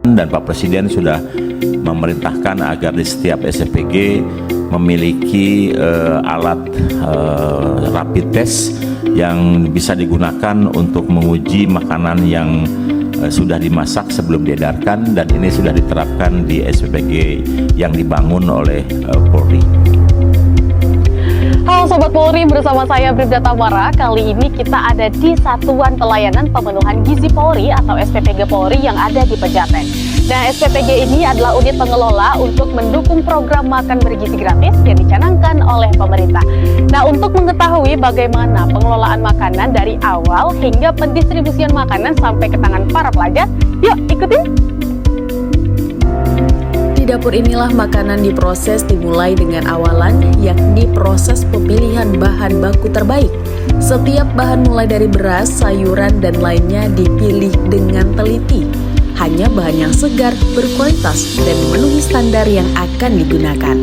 Dan Pak Presiden sudah memerintahkan agar di setiap SPPG memiliki alat rapid test yang bisa digunakan untuk menguji makanan yang sudah dimasak sebelum diedarkan, dan ini sudah diterapkan di SPPG yang dibangun oleh Polri. Halo Sobat Polri, bersama saya Bribda Tamara. Kali ini kita ada di Satuan Pelayanan Pemenuhan Gizi Polri atau SPPG Polri yang ada di Pejaten. Nah, SPPG ini adalah unit pengelola untuk mendukung program makan bergizi gratis yang dicanangkan oleh pemerintah. Nah, untuk mengetahui bagaimana pengelolaan makanan dari awal hingga pendistribusian makanan sampai ke tangan para pelajar, yuk ikutin! Di dapur inilah makanan diproses dimulai dengan awalan, yakni proses pemilihan bahan baku terbaik. Setiap bahan mulai dari beras, sayuran, dan lainnya dipilih dengan teliti. Hanya bahan yang segar, berkualitas, dan memenuhi standar yang akan digunakan.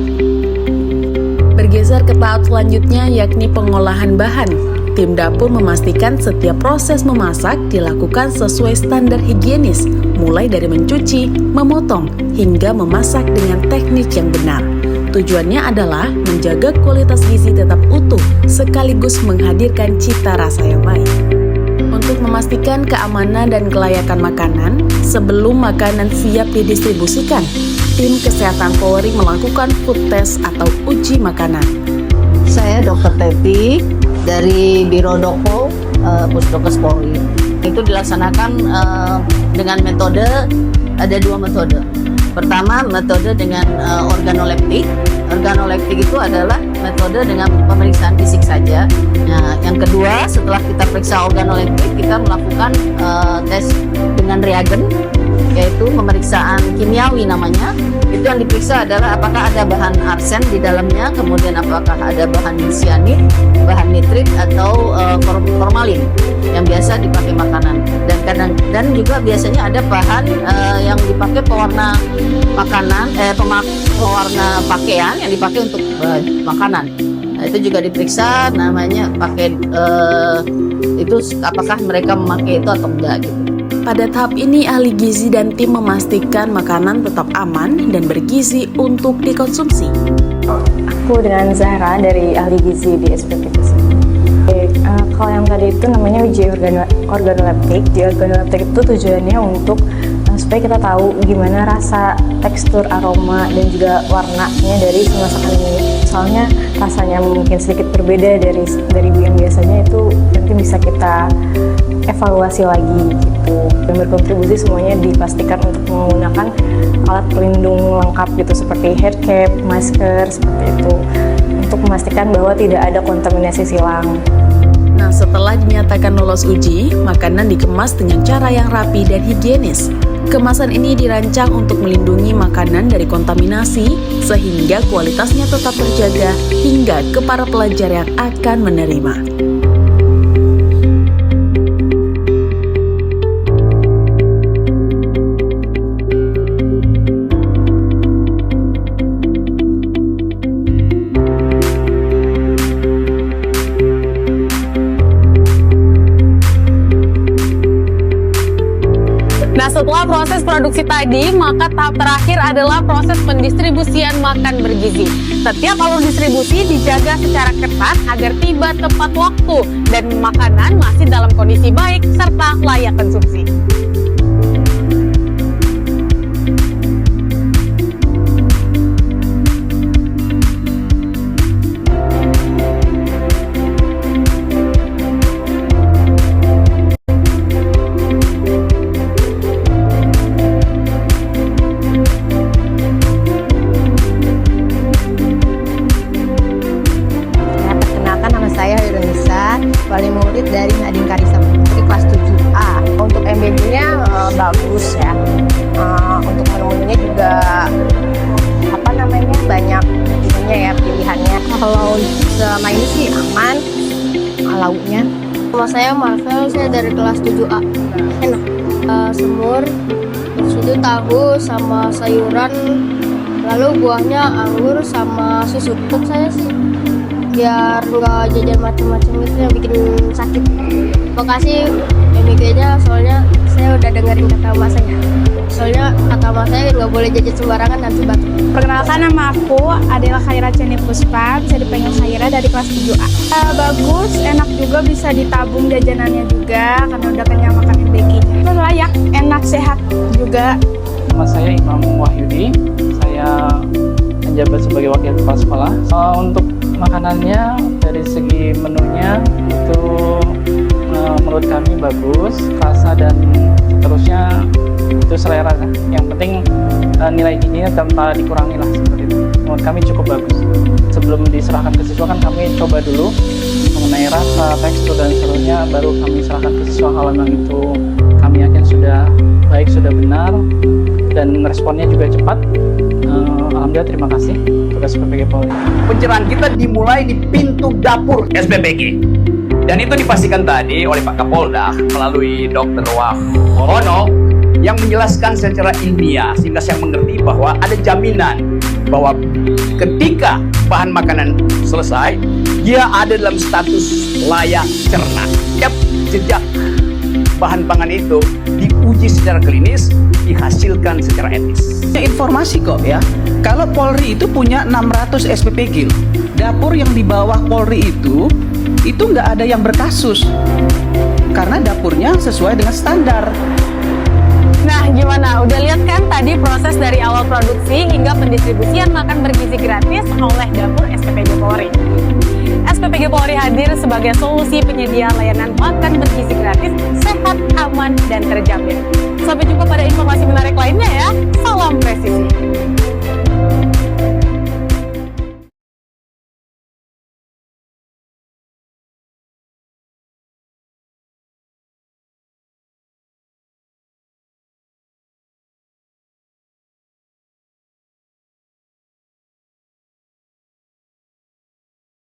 Bergeser ke tahap selanjutnya, yakni pengolahan bahan. Tim dapur memastikan setiap proses memasak dilakukan sesuai standar higienis, mulai dari mencuci, memotong, hingga memasak dengan teknik yang benar. Tujuannya adalah menjaga kualitas gizi tetap utuh, sekaligus menghadirkan cita rasa yang baik. Untuk memastikan keamanan dan kelayakan makanan, sebelum makanan siap didistribusikan, tim kesehatan Polri melakukan food test atau uji makanan. Saya Dr. Teti dari Biro Doko Pusdokes Polri. Itu dilaksanakan dengan metode, ada dua metode. Pertama, metode dengan organoleptik. Organoleptik itu adalah metode dengan pemeriksaan fisik saja. Nah, yang kedua, setelah kita periksa organoleptik, kita melakukan tes dengan reagen, yaitu pemeriksaan kimiawi namanya. Itu yang diperiksa adalah apakah ada bahan arsen di dalamnya, kemudian apakah ada bahan cyanid, bahan nitrit, atau formalin yang biasa dipakai makanan. Dan juga biasanya ada bahan yang dipakai pewarna makanan, pewarna pakaian yang dipakai untuk makanan. Nah, itu juga diperiksa, namanya pakai itu apakah mereka memakai itu atau enggak gitu. Pada tahap ini, ahli gizi dan tim memastikan makanan tetap aman dan bergizi untuk dikonsumsi. Aku dengan Zahra dari ahli gizi di SPPG. Kalau yang tadi itu namanya uji organoleptik. Di organoleptik itu tujuannya untuk supaya kita tahu gimana rasa, tekstur, aroma, dan juga warnanya dari si masakan ini. Soalnya rasanya mungkin sedikit berbeda dari yang biasanya, itu nanti bisa kita evaluasi lagi gitu. Dan berkontribusi semuanya dipastikan untuk menggunakan alat pelindung lengkap gitu, seperti hair cap, masker, seperti itu, untuk memastikan bahwa tidak ada kontaminasi silang. Nah, setelah dinyatakan lolos uji, makanan dikemas dengan cara yang rapi dan higienis. Kemasan ini dirancang untuk melindungi makanan dari kontaminasi, sehingga kualitasnya tetap terjaga hingga ke para pelajar yang akan menerima. Nah, setelah proses produksi tadi, maka tahap terakhir adalah proses pendistribusian makan bergizi. Setiap alur distribusi dijaga secara ketat agar tiba tepat waktu dan makanan masih dalam kondisi baik serta layak konsumsi. Wali murid dari Nadine Karisa Putri kelas 7A. Untuk MBG-nya bagus ya. Untuk menu-menunya juga banyak ininya ya, pilihannya. Kalau selama ini sih aman lauknya. Nama saya Marvel, saya dari kelas 7A. Enak. Semur, itu tahu sama sayuran, lalu buahnya anggur sama susu. Untuk saya sih biar nggak jajan macam-macam itu yang bikin sakit. Makasih MIG-nya, soalnya saya udah dengerin kata mas saya. Soalnya sama saya nggak boleh jajan sembarangan nanti batuk. Perkenalkan, nama aku adalah Khaira Ceni Puspa, bisa dipanggil Khaira, dari kelas 7A. Bagus, enak juga, bisa ditabung jajanannya juga karena udah kenyang makan MBG-nya. Layak, enak, sehat juga. Nama saya Imam Wahyudi, saya menjabat sebagai wakil kepala sekolah. Untuk makanannya dari segi menunya itu menurut kami bagus, rasa dan seterusnya itu selera. Yang penting nilai gizinya tanpa dikurangi lah, seperti itu. Menurut kami cukup bagus. Sebelum diserahkan ke siswa kan kami coba dulu mengenai rasa, tekstur dan seterusnya, baru kami serahkan ke siswa. Kalau memang itu kami yakin sudah baik, sudah benar, dan responnya juga cepat. Alhamdulillah, terima kasih tugas SPPG Polri. Pencerahan kita dimulai di pintu dapur SPPG. Dan itu dipastikan tadi oleh Pak Kapolda melalui Dr. Wahono yang menjelaskan secara ilmiah sehingga saya mengerti bahwa ada jaminan bahwa ketika bahan makanan selesai, dia ada dalam status layak cerna. Setiap jejak bahan pangan itu diuji secara klinis, dihasilkan secara etis. Informasi kok ya, kalau Polri itu punya 600 SPPG. Dapur yang di bawah Polri itu nggak ada yang berkasus karena dapurnya sesuai dengan standar. Nah, gimana? Udah lihat kan tadi proses dari awal produksi hingga pendistribusian makan bergizi gratis oleh dapur SPPG Polri. SPPG Polri hadir sebagai solusi penyedia layanan makan bergizi gratis, sehat, aman, dan terjamin. Sampai jumpa pada informasi menarik lain.